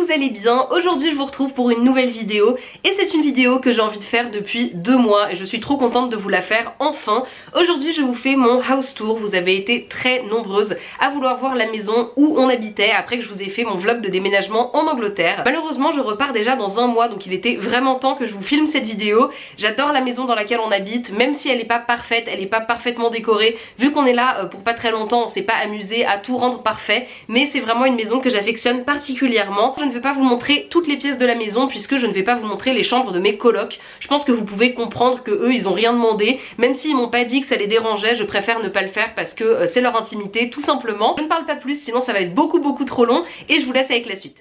vous allez bien. Aujourd'hui je vous retrouve pour une nouvelle vidéo et c'est une vidéo que j'ai envie de faire depuis 2 mois et je suis trop contente de vous la faire enfin. Aujourd'hui je vous fais mon house tour. Vous avez été très nombreuses à vouloir voir la maison où on habitait après que je vous ai fait mon vlog de déménagement en Angleterre. Malheureusement je repars déjà dans 1 mois, donc il était vraiment temps que je vous filme cette vidéo. J'adore la maison dans laquelle on habite, même si elle n'est pas parfaite, elle n'est pas parfaitement décorée. Vu qu'on est là pour pas très longtemps, on s'est pas amusé à tout rendre parfait, mais c'est vraiment une maison que j'affectionne particulièrement. Je ne vais pas vous montrer toutes les pièces de la maison puisque je ne vais pas vous montrer les chambres de mes colocs. Je pense que vous pouvez comprendre que eux ils ont rien demandé, même s'ils m'ont pas dit que ça les dérangeait, je préfère ne pas le faire parce que c'est leur intimité tout simplement. Je ne parle pas plus sinon ça va être beaucoup trop long et je vous laisse avec la suite.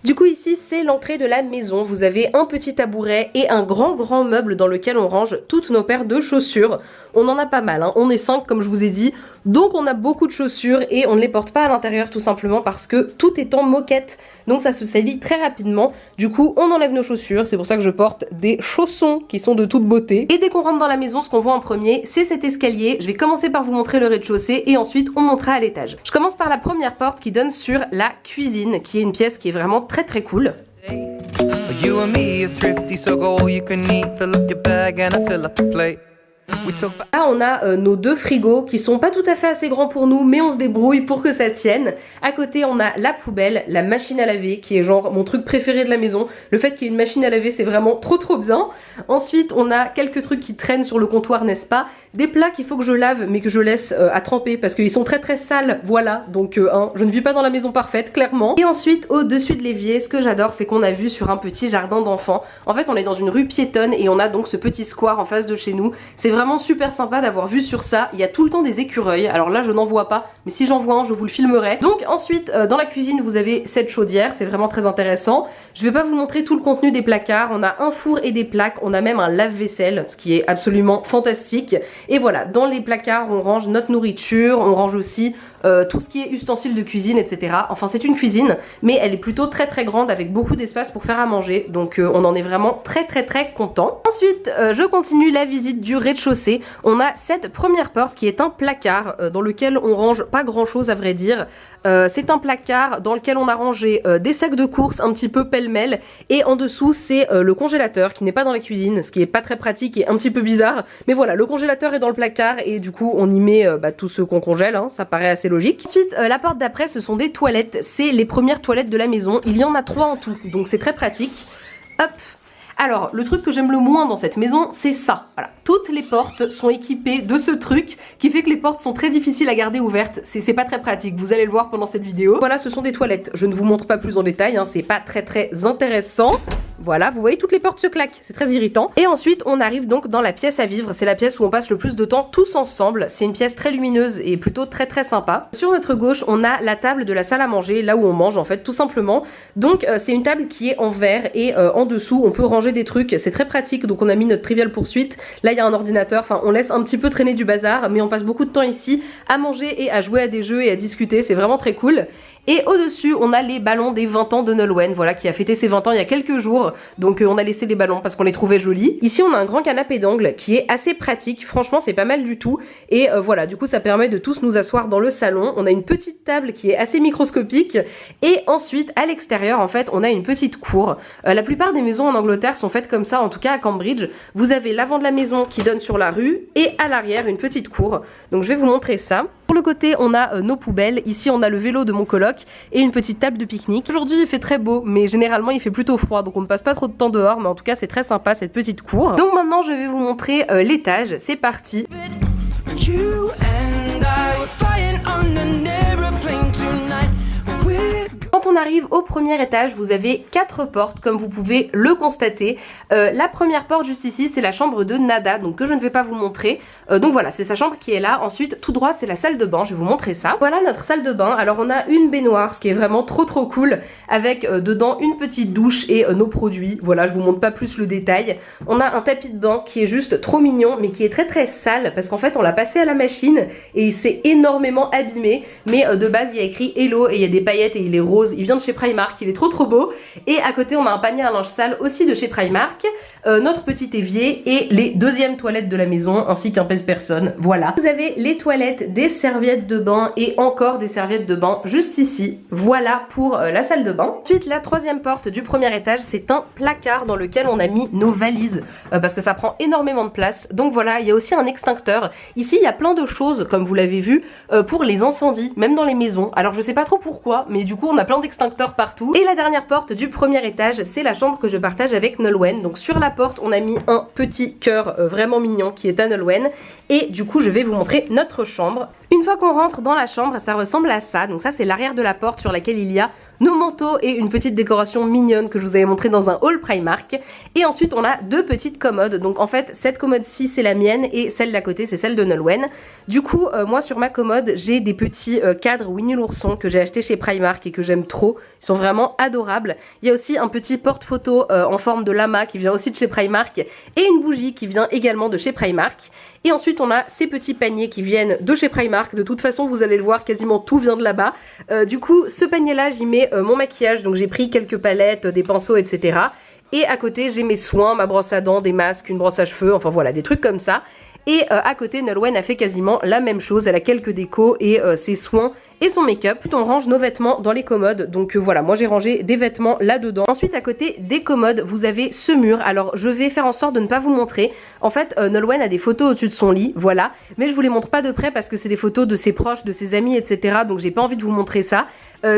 Du coup ici c'est l'entrée de la maison, vous avez un petit tabouret et un grand meuble dans lequel on range toutes nos paires de chaussures. On en a pas mal, hein. On est 5 comme je vous ai dit, donc on a beaucoup de chaussures et on ne les porte pas à l'intérieur tout simplement parce que tout est en moquette, donc ça se salit très rapidement. Du coup on enlève nos chaussures, c'est pour ça que je porte des chaussons qui sont de toute beauté. Et dès qu'on rentre dans la maison, ce qu'on voit en premier c'est cet escalier. Je vais commencer par vous montrer le rez-de-chaussée et ensuite on montera à l'étage. Je commence par la première porte qui donne sur la cuisine, qui est une pièce qui est vraiment très cool. Là on a nos 2 frigos qui sont pas tout à fait assez grands pour nous, mais on se débrouille pour que ça tienne. À côté on a la poubelle, la machine à laver qui est genre mon truc préféré de la maison. Le fait qu'il y ait une machine à laver c'est vraiment trop bien. Ensuite on a quelques trucs qui traînent sur le comptoir, n'est-ce pas? Des plats qu'il faut que je lave mais que je laisse à tremper parce qu'ils sont très sales, voilà. Donc je ne vis pas dans la maison parfaite clairement. Et ensuite au-dessus de l'évier, ce que j'adore c'est qu'on a vu sur un petit jardin d'enfants. En fait on est dans une rue piétonne et on a donc ce petit square en face de chez nous. C'est vraiment super sympa d'avoir vu sur ça. Il y a tout le temps des écureuils, alors là je n'en vois pas, mais si j'en vois un je vous le filmerai. Donc ensuite dans la cuisine vous avez cette chaudière, c'est vraiment très intéressant. Je vais pas vous montrer tout le contenu des placards, on a un four et des plaques, on a même un lave-vaisselle, ce qui est absolument fantastique. Et voilà, dans les placards on range notre nourriture, on range aussi tout ce qui est ustensiles de cuisine, etc. Enfin c'est une cuisine, mais elle est plutôt très grande avec beaucoup d'espace pour faire à manger, donc on en est vraiment très content. Ensuite je continue la visite du rez-de-chaussée. On a cette première porte qui est un placard dans lequel on range pas grand chose à vrai dire. C'est un placard dans lequel on a rangé des sacs de courses un petit peu pêle-mêle, et en dessous c'est le congélateur qui n'est pas dans la cuisine, ce qui est pas très pratique et un petit peu bizarre, mais voilà, le congélateur est dans le placard et du coup on y met tout ce qu'on congèle, hein, ça paraît assez logique. Ensuite la porte d'après ce sont des toilettes, c'est les premières toilettes de la maison, il y en a 3 en tout, donc c'est très pratique. Hop. Alors, le truc que j'aime le moins dans cette maison, c'est ça. Voilà, toutes les portes sont équipées de ce truc qui fait que les portes sont très difficiles à garder ouvertes. C'est pas très pratique, vous allez le voir pendant cette vidéo. Voilà, ce sont des toilettes. Je ne vous montre pas plus en détail, hein, c'est pas très intéressant. Voilà, vous voyez, toutes les portes se claquent, c'est très irritant. Et ensuite, on arrive donc dans la pièce à vivre. C'est la pièce où on passe le plus de temps tous ensemble. C'est une pièce très lumineuse et plutôt très sympa. Sur notre gauche, on a la table de la salle à manger, là où on mange en fait, tout simplement. Donc, c'est une table qui est en verre et en dessous, on peut ranger des trucs. C'est très pratique, donc on a mis notre Trivial Poursuite. Là, il y a un ordinateur, enfin, on laisse un petit peu traîner du bazar, mais on passe beaucoup de temps ici à manger et à jouer à des jeux et à discuter. C'est vraiment très cool. Et au-dessus, on a les ballons des 20 ans de Nolwenn, voilà, qui a fêté ses 20 ans il y a quelques jours. Donc on a laissé les ballons parce qu'on les trouvait jolis. Ici, on a un grand canapé d'angle qui est assez pratique. Franchement, c'est pas mal du tout. Et voilà, du coup, ça permet de tous nous asseoir dans le salon. On a une petite table qui est assez microscopique. Et ensuite, à l'extérieur, en fait, on a une petite cour. La plupart des maisons en Angleterre sont faites comme ça, en tout cas à Cambridge. Vous avez l'avant de la maison qui donne sur la rue et à l'arrière, une petite cour. Donc je vais vous montrer ça. Pour le côté, on a nos poubelles. Ici, on a le vélo de mon coloc et une petite table de pique-nique. Aujourd'hui, il fait très beau, mais généralement, il fait plutôt froid, donc on ne passe pas trop de temps dehors, mais en tout cas, c'est très sympa cette petite cour. Donc maintenant, je vais vous montrer l'étage. C'est parti. Quand on arrive au premier étage, vous avez 4 portes, comme vous pouvez le constater. La première porte juste ici, c'est la chambre de Nada, donc que je ne vais pas vous montrer. Donc voilà, c'est sa chambre qui est là. Ensuite, tout droit, c'est la salle de bain. Je vais vous montrer ça. Voilà notre salle de bain. Alors, on a une baignoire, ce qui est vraiment trop cool, avec dedans une petite douche et nos produits. Voilà, je vous montre pas plus le détail. On a un tapis de bain qui est juste trop mignon, mais qui est très sale, parce qu'en fait, on l'a passé à la machine et il s'est énormément abîmé. Mais de base, il y a écrit Hello et il y a des paillettes et il est rose. Il vient de chez Primark, il est trop beau. Et à côté on a un panier à linge sale aussi de chez Primark, notre petit évier et les deuxièmes toilettes de la maison ainsi qu'un pèse-personne, voilà. Vous avez les toilettes, des serviettes de bain et encore des serviettes de bain juste ici, voilà pour la salle de bain. Ensuite la troisième porte du premier étage, c'est un placard dans lequel on a mis nos valises parce que ça prend énormément de place. Donc voilà, il y a aussi un extincteur. Ici il y a plein de choses comme vous l'avez vu pour les incendies, même dans les maisons. Alors je sais pas trop pourquoi, mais du coup on a plein d'extincteurs partout. Et la dernière porte du premier étage, c'est la chambre que je partage avec Nolwenn. Donc sur la porte on a mis un petit cœur vraiment mignon qui est à Nolwenn. Et du coup je vais vous montrer notre chambre. Une fois qu'on rentre dans la chambre, ça ressemble à ça. Donc ça c'est l'arrière de la porte sur laquelle il y a nos manteaux et une petite décoration mignonne que je vous avais montré dans un haul Primark. Et ensuite on a deux petites commodes. Donc en fait cette commode-ci c'est la mienne et celle d'à côté c'est celle de Nolwenn. Du coup moi sur ma commode j'ai des petits cadres Winnie l'ourson que j'ai acheté chez Primark et que j'aime trop. Ils sont vraiment adorables. Il y a aussi un petit porte-photo en forme de lama qui vient aussi de chez Primark et une bougie qui vient également de chez Primark. Et ensuite on a ces petits paniers qui viennent de chez Primark. De toute façon vous allez le voir, quasiment tout vient de là-bas. Du coup ce panier là j'y mets mon maquillage, donc j'ai pris quelques palettes, des pinceaux etc. Et à côté j'ai mes soins, ma brosse à dents, des masques, une brosse à cheveux, enfin voilà des trucs comme ça. Et à côté Nolwenn a fait quasiment la même chose, elle a quelques décos et ses soins et son make-up. On range nos vêtements dans les commodes, donc voilà, moi j'ai rangé des vêtements là-dedans. Ensuite à côté des commodes, vous avez ce mur. Alors je vais faire en sorte de ne pas vous montrer. En fait Nolwenn a des photos au-dessus de son lit, voilà. Mais je vous les montre pas de près parce que c'est des photos de ses proches, de ses amis, etc. Donc j'ai pas envie de vous montrer ça.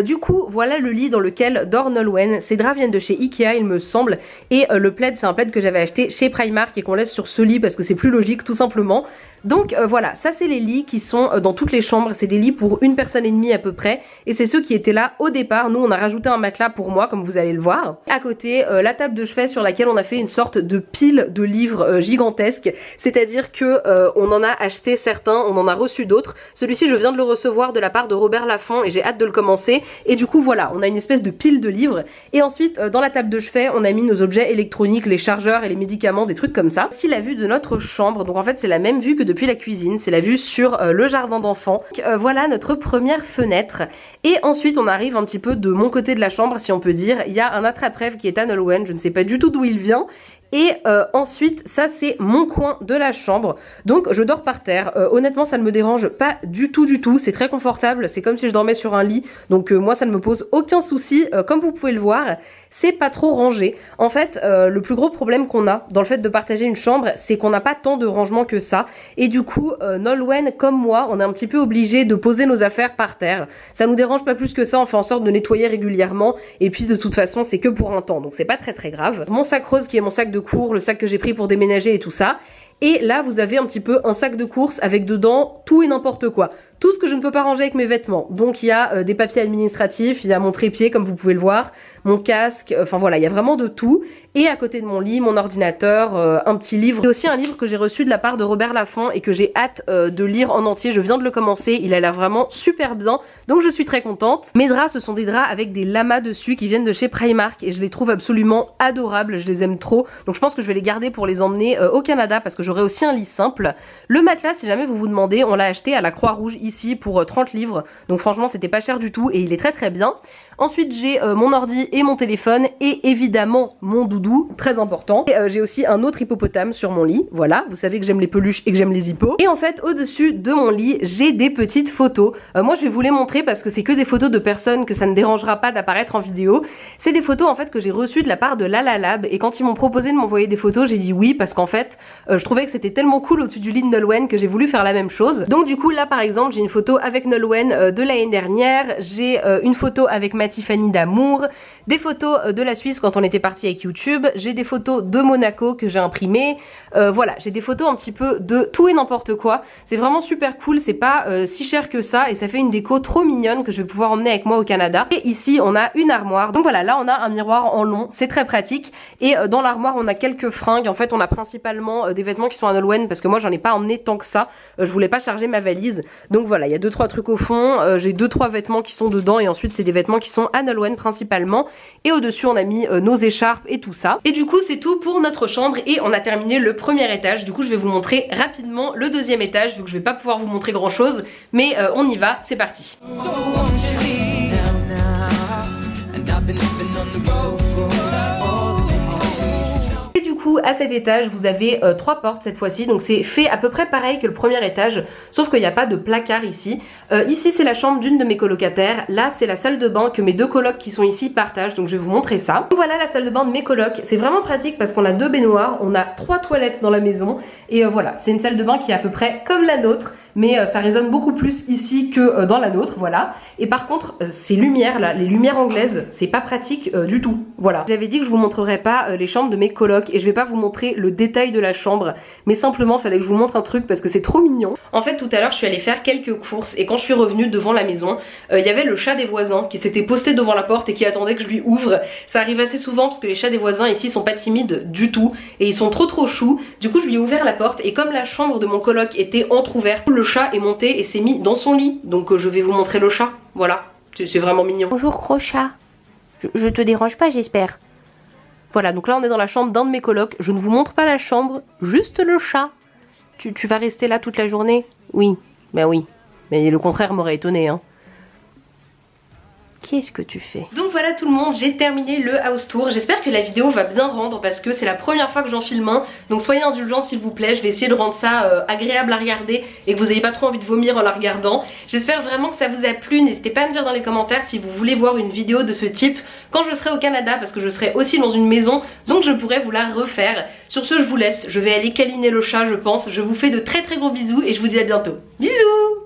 Du coup, voilà le lit dans lequel dort Nolwenn. Ces draps viennent de chez Ikea, il me semble. Et le plaid, c'est un plaid que j'avais acheté chez Primark et qu'on laisse sur ce lit parce que c'est plus logique, tout simplement. Donc voilà, ça c'est les lits qui sont dans toutes les chambres. C'est des lits pour une personne et demie à peu près. Et c'est ceux qui étaient là au départ. Nous, on a rajouté un matelas pour moi, comme vous allez le voir. À côté, la table de chevet sur laquelle on a fait une sorte de pile de livres gigantesque. C'est-à-dire que on en a acheté certains, on en a reçu d'autres. Celui-ci, je viens de le recevoir de la part de Robert Laffont et j'ai hâte de le commencer. Et du coup, voilà, on a une espèce de pile de livres. Et ensuite, dans la table de chevet, on a mis nos objets électroniques, les chargeurs et les médicaments, des trucs comme ça. Voici la vue de notre chambre. Donc en fait, c'est la même vue que depuis la cuisine. C'est la vue sur le jardin d'enfants. Voilà notre première fenêtre. Et ensuite, on arrive un petit peu de mon côté de la chambre, si on peut dire. Il y a un attrape-rêve qui est à Nolwenn. Je ne sais pas du tout d'où il vient. Et ensuite, ça c'est mon coin de la chambre. Donc je dors par terre. Honnêtement, ça ne me dérange pas du tout. C'est très confortable. C'est comme si je dormais sur un lit. Donc moi, ça ne me pose aucun souci. Comme vous pouvez le voir, c'est pas trop rangé. En fait, le plus gros problème qu'on a dans le fait de partager une chambre, c'est qu'on n'a pas tant de rangement que ça. Et du coup, Nolwenn comme moi, on est un petit peu obligé de poser nos affaires par terre. Ça nous dérange pas plus que ça. On fait en sorte de nettoyer régulièrement. Et puis de toute façon, c'est que pour un temps. Donc c'est pas très grave. Mon sac rose qui est mon sac de cours, le sac que j'ai pris pour déménager et tout ça. Et là, vous avez un petit peu un sac de course avec dedans tout et n'importe quoi. Tout ce que je ne peux pas ranger avec mes vêtements. Donc il y a des papiers administratifs, il y a mon trépied comme vous pouvez le voir, mon casque, enfin voilà, il y a vraiment de tout. Et à côté de mon lit, mon ordinateur, un petit livre. C'est aussi un livre que j'ai reçu de la part de Robert Laffont et que j'ai hâte de lire en entier. Je viens de le commencer, il a l'air vraiment super bien, donc je suis très contente. Mes draps, ce sont des draps avec des lamas dessus qui viennent de chez Primark et je les trouve absolument adorables, je les aime trop. Donc je pense que je vais les garder pour les emmener au Canada parce que j'aurai aussi un lit simple. Le matelas, si jamais vous vous demandez, on l'a acheté à la Croix-Rouge ici pour 30 livres. Donc franchement, c'était pas cher du tout et il est très bien. Ensuite, j'ai mon ordi et mon téléphone et évidemment mon doudou, très important. Et j'ai aussi un autre hippopotame sur mon lit, voilà, vous savez que j'aime les peluches et que j'aime les hippos. Et en fait, au-dessus de mon lit, j'ai des petites photos. Moi, je vais vous les montrer parce que c'est que des photos de personnes que ça ne dérangera pas d'apparaître en vidéo. C'est des photos en fait que j'ai reçues de la part de Lalalab et quand ils m'ont proposé de m'envoyer des photos, j'ai dit oui parce qu'en fait, je trouvais que c'était tellement cool au-dessus du lit de Nolwenn que j'ai voulu faire la même chose. Donc du coup, là par exemple, j'ai une photo avec Nolwenn de l'année dernière, j'ai une photo avec ma Tiffany d'amour, des photos de la Suisse quand on était parti avec YouTube, j'ai des photos de Monaco que j'ai imprimées, voilà, j'ai des photos un petit peu de tout et n'importe quoi. C'est vraiment super cool, c'est pas si cher que ça et ça fait une déco trop mignonne que je vais pouvoir emmener avec moi au Canada. Et ici on a une armoire, donc voilà, là on a un miroir en long, c'est très pratique. Et dans l'armoire on a quelques fringues, en fait on a principalement des vêtements qui sont à Nolwenn parce que moi j'en ai pas emmené tant que ça, je voulais pas charger ma valise. Donc voilà, il y a 2-3 trucs au fond, j'ai 2-3 vêtements qui sont dedans et ensuite c'est des vêtements qui sont à Nolwenn principalement. Et au-dessus on a mis nos écharpes et tout ça. Et du coup c'est tout pour notre chambre et on a terminé le premier étage. Du coup je vais vous montrer rapidement le deuxième étage vu que je vais pas pouvoir vous montrer grand chose. Mais on y va, c'est parti. coup à cet étage vous avez 3 portes cette fois-ci, donc c'est fait à peu près pareil que le premier étage, sauf qu'il n'y a pas de placard ici. Ici c'est la chambre d'une de mes colocataires, là c'est la salle de bain que mes deux colocs qui sont ici partagent, donc je vais vous montrer ça. Donc voilà la salle de bain de mes colocs, c'est vraiment pratique parce qu'on a 2 baignoires, on a 3 toilettes dans la maison et voilà, c'est une salle de bain qui est à peu près comme la nôtre, mais ça résonne beaucoup plus ici que dans la nôtre, voilà. Et par contre, ces lumières là, les lumières anglaises, c'est pas pratique du tout, voilà. J'avais dit que je vous montrerais pas les chambres de mes colocs et je vais pas vous montrer le détail de la chambre, mais simplement fallait que je vous montre un truc parce que c'est trop mignon. En fait tout à l'heure je suis allée faire quelques courses et quand je suis revenue devant la maison, il y avait le chat des voisins qui s'était posté devant la porte et qui attendait que je lui ouvre. Ça arrive assez souvent parce que les chats des voisins ici sont pas timides du tout et ils sont trop choux. Du coup je lui ai ouvert la porte et comme la chambre de mon coloc était entrouverte, le chat est monté et s'est mis dans son lit. Donc je vais vous montrer le chat, voilà, c'est vraiment mignon. Bonjour gros chat, je te dérange pas j'espère. Voilà, donc là on est dans la chambre d'un de mes colocs, je ne vous montre pas la chambre, juste le chat. Tu vas rester là toute la journée? Oui, bah oui, mais le contraire m'aurait étonné hein. Qu'est-ce que tu fais? Donc voilà tout le monde, j'ai terminé le house tour. J'espère que la vidéo va bien rendre parce que c'est la première fois que j'en filme un. Donc soyez indulgents s'il vous plaît, je vais essayer de rendre ça agréable à regarder et que vous n'ayez pas trop envie de vomir en la regardant. J'espère vraiment que ça vous a plu, n'hésitez pas à me dire dans les commentaires si vous voulez voir une vidéo de ce type quand je serai au Canada parce que je serai aussi dans une maison donc je pourrais vous la refaire. Sur ce je vous laisse, je vais aller câliner le chat je pense. Je vous fais de très gros bisous et je vous dis à bientôt. Bisous!